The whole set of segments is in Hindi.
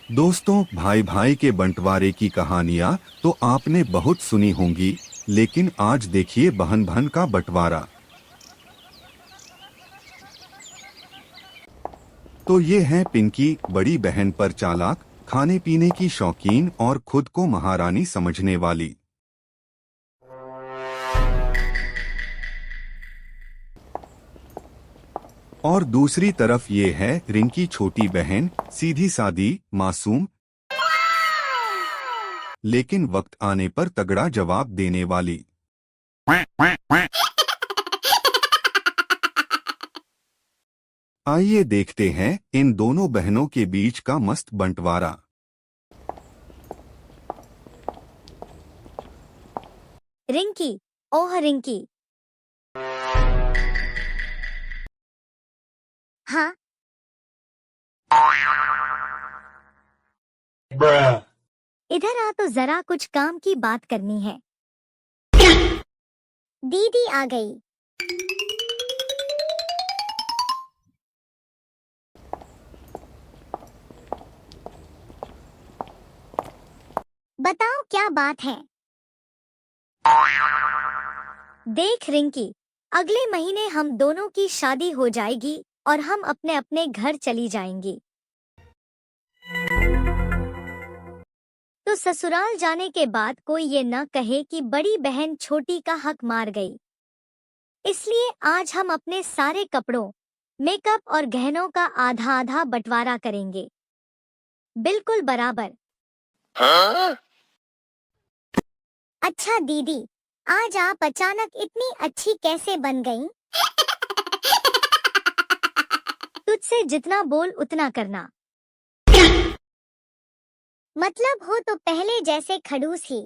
दोस्तों, भाई भाई के बंटवारे की कहानियाँ तो आपने बहुत सुनी होंगी, लेकिन आज देखिए बहन बहन का बंटवारा। तो ये है पिंकी, बड़ी बहन पर चालाक, खाने पीने की शौकीन और खुद को महारानी समझने वाली। और दूसरी तरफ ये है रिंकी, छोटी बहन, सीधी सादी, मासूम, लेकिन वक्त आने पर तगड़ा जवाब देने वाली। आइए देखते हैं इन दोनों बहनों के बीच का मस्त बंटवारा। रिंकी, ओह रिंकी। हाँ, इधर आ तो जरा कुछ काम की बात करनी है। दीदी आ गई। बताओ क्या बात है। देख रिंकी, अगले महीने हम दोनों की शादी हो जाएगी और हम अपने अपने घर चली जाएंगी। तो ससुराल जाने के बाद कोई ये न कहे कि बड़ी बहन छोटी का हक मार गई। इसलिए आज हम अपने सारे कपड़ों, मेकअप और गहनों का आधा आधा बंटवारा करेंगे, बिल्कुल बराबर। अच्छा दीदी, आज आप अचानक इतनी अच्छी कैसे बन गईं? तुझसे जितना बोल उतना करना। मतलब हो तो पहले जैसे खड़ूस ही।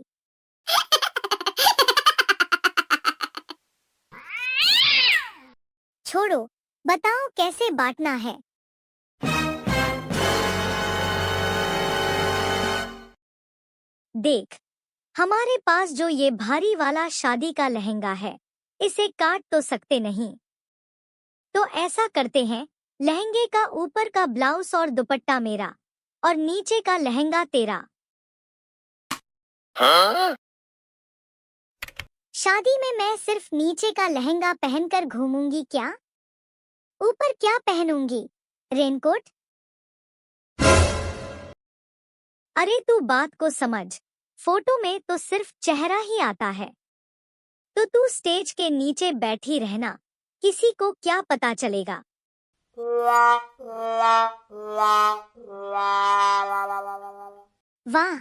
छोड़ो, बताओ कैसे बांटना है। देख, हमारे पास जो ये भारी वाला शादी का लहंगा है, इसे काट तो सकते नहीं। तो ऐसा करते हैं, लहंगे का ऊपर का ब्लाउज और दुपट्टा मेरा, और नीचे का लहंगा तेरा। शादी में मैं सिर्फ नीचे का लहंगा पहनकर घूमूंगी क्या? ऊपर क्या पहनूंगी? रेनकोट? अरे तू बात को समझ, फोटो में तो सिर्फ चेहरा ही आता है। तो तू स्टेज के नीचे बैठी रहना, किसी को क्या पता चलेगा। वाह,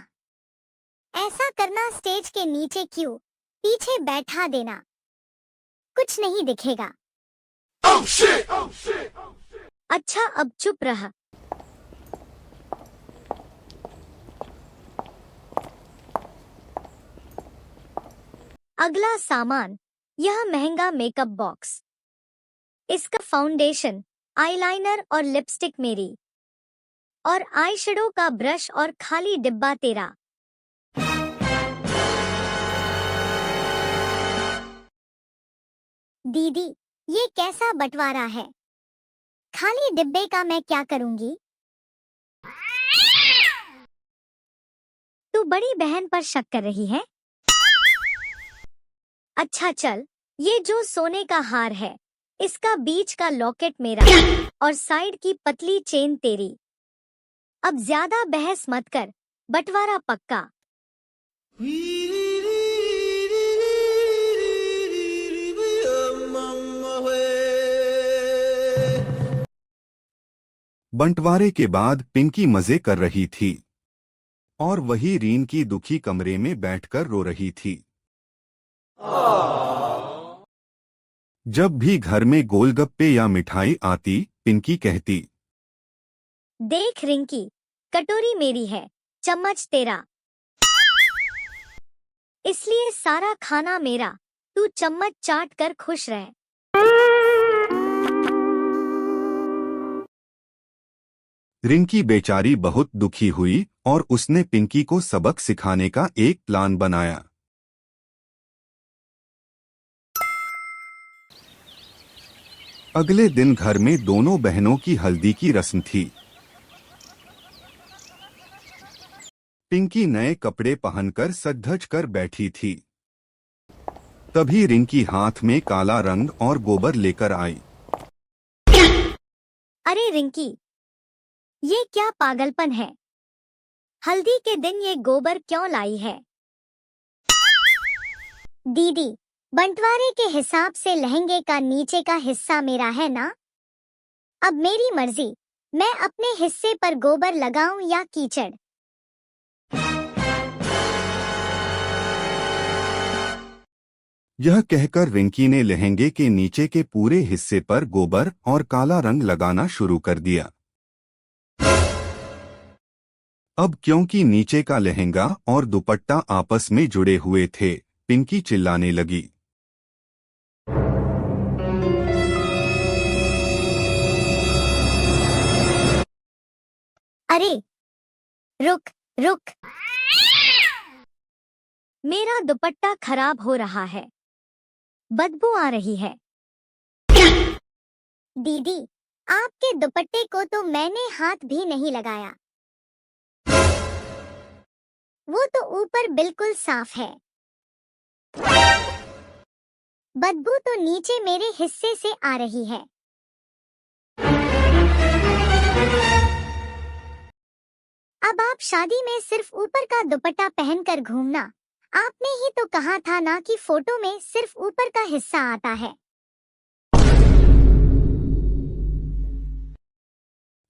ऐसा करना स्टेज के नीचे क्यों, पीछे बैठा देना, कुछ नहीं दिखेगा। Oh shit! Oh shit! Oh shit! अच्छा अब चुप रह। अगला सामान, यह महंगा मेकअप बॉक्स। इसका फाउंडेशन, आईलाइनर और लिपस्टिक मेरी, और आईशैडो का ब्रश और खाली डिब्बा तेरा। दीदी, ये कैसा बंटवारा है? खाली डिब्बे का मैं क्या करूंगी? तू बड़ी बहन पर शक कर रही है? अच्छा चल, ये जो सोने का हार है, इसका बीच का लॉकेट मेरा और साइड की पतली चेन तेरी। अब ज्यादा बहस मत कर, बंटवारा पक्का। बंटवारे के बाद पिंकी मजे कर रही थी और वही रीन की दुखी कमरे में बैठकर रो रही थी। जब भी घर में गोलगप्पे या मिठाई आती, पिंकी कहती, देख रिंकी, कटोरी मेरी है, चम्मच तेरा। इसलिए सारा खाना मेरा, तू चम्मच चाट कर खुश रह। रिंकी बेचारी बहुत दुखी हुई और उसने पिंकी को सबक सिखाने का एक प्लान बनाया। अगले दिन घर में दोनों बहनों की हल्दी की रस्म थी। पिंकी नए कपड़े पहनकर सज-धज कर बैठी थी। तभी रिंकी हाथ में काला रंग और गोबर लेकर आई। अरे रिंकी, ये क्या पागलपन है? हल्दी के दिन ये गोबर क्यों लाई है? दीदी, बंटवारे के हिसाब से लहंगे का नीचे का हिस्सा मेरा है ना? अब मेरी मर्जी, मैं अपने हिस्से पर गोबर लगाऊं या कीचड़। यह कहकर रिंकी ने लहंगे के नीचे के पूरे हिस्से पर गोबर और काला रंग लगाना शुरू कर दिया। अब क्योंकि नीचे का लहंगा और दुपट्टा आपस में जुड़े हुए थे, पिंकी चिल्लाने लगी। अरे रुक रुक, मेरा दुपट्टा खराब हो रहा है, बदबू आ रही है। दीदी, आपके दुपट्टे को तो मैंने हाथ भी नहीं लगाया, वो तो ऊपर बिल्कुल साफ है। बदबू तो नीचे मेरे हिस्से से आ रही है। अब आप शादी में सिर्फ ऊपर का दुपट्टा पहनकर घूमना, आपने ही तो कहा था ना कि फोटो में सिर्फ ऊपर का हिस्सा आता है।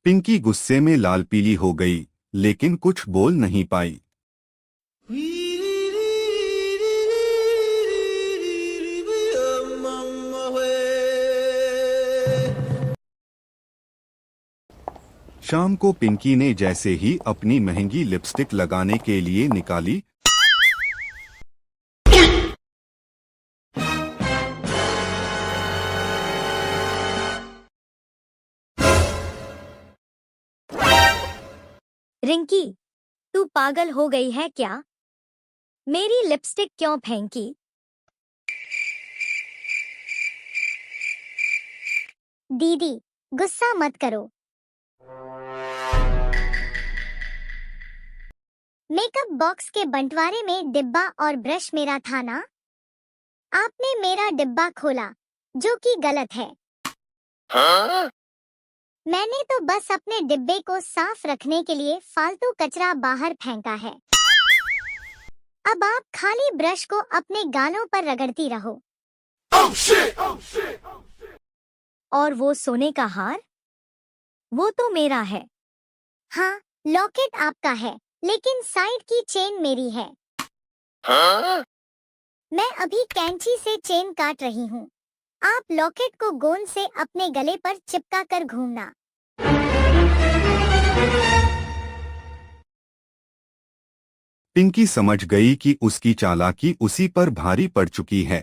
पिंकी गुस्से में लाल पीली हो गई, लेकिन कुछ बोल नहीं पाई। शाम को पिंकी ने जैसे ही अपनी महंगी लिपस्टिक लगाने के लिए निकाली, रिंकी, तू पागल हो गई है क्या? मेरी लिपस्टिक क्यों फेंकी? दीदी, गुस्सा मत करो। मेकअप बॉक्स के बंटवारे में डिब्बा और ब्रश मेरा था ना? आपने मेरा डिब्बा खोला, जो कि गलत है। हाँ? मैंने तो बस अपने डिब्बे को साफ रखने के लिए फालतू कचरा बाहर फेंका है। अब आप खाली ब्रश को अपने गालों पर रगड़ती रहो। Oh shit! Oh shit! Oh shit! और वो सोने का हार, वो तो मेरा है। हाँ, लॉकेट आपका है, लेकिन साइड की चेन मेरी है। हाँ? मैं अभी कैंची से चेन काट रही हूँ। आप लॉकेट को गोंद से अपने गले पर चिपका कर घूमना। पिंकी समझ गई कि उसकी चालाकी उसी पर भारी पड़ चुकी है।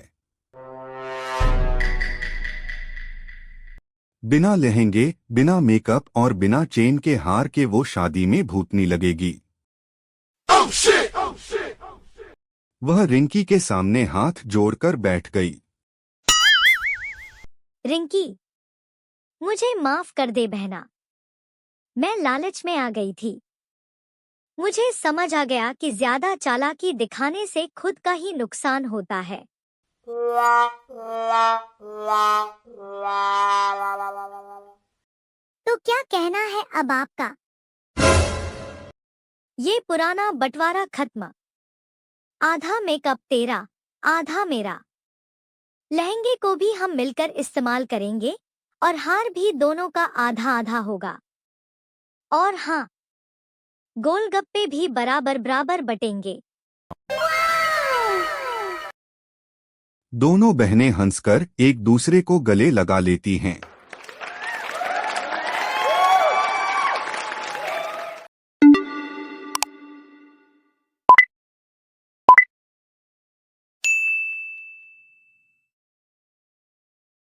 बिना लहंगे, बिना मेकअप और बिना चेन के हार के वो शादी में भूतनी लगेगी। Oh shit! Oh shit! Oh shit! वह रिंकी के सामने हाथ जोड़कर बैठ गई। रिंकी, मुझे माफ कर दे बहना। मैं लालच में आ गई थी। मुझे समझ आ गया कि ज्यादा चालाकी दिखाने से खुद का ही नुकसान होता है। तो क्या कहना है अब आपका? ये पुराना बंटवारा खत्म। आधा मेकअप तेरा, आधा मेरा। लहंगे को भी हम मिलकर इस्तेमाल करेंगे और हार भी दोनों का आधा आधा होगा। और हाँ, गोलगप्पे भी बराबर बराबर बटेंगे। दोनों बहनें हंसकर एक दूसरे को गले लगा लेती हैं।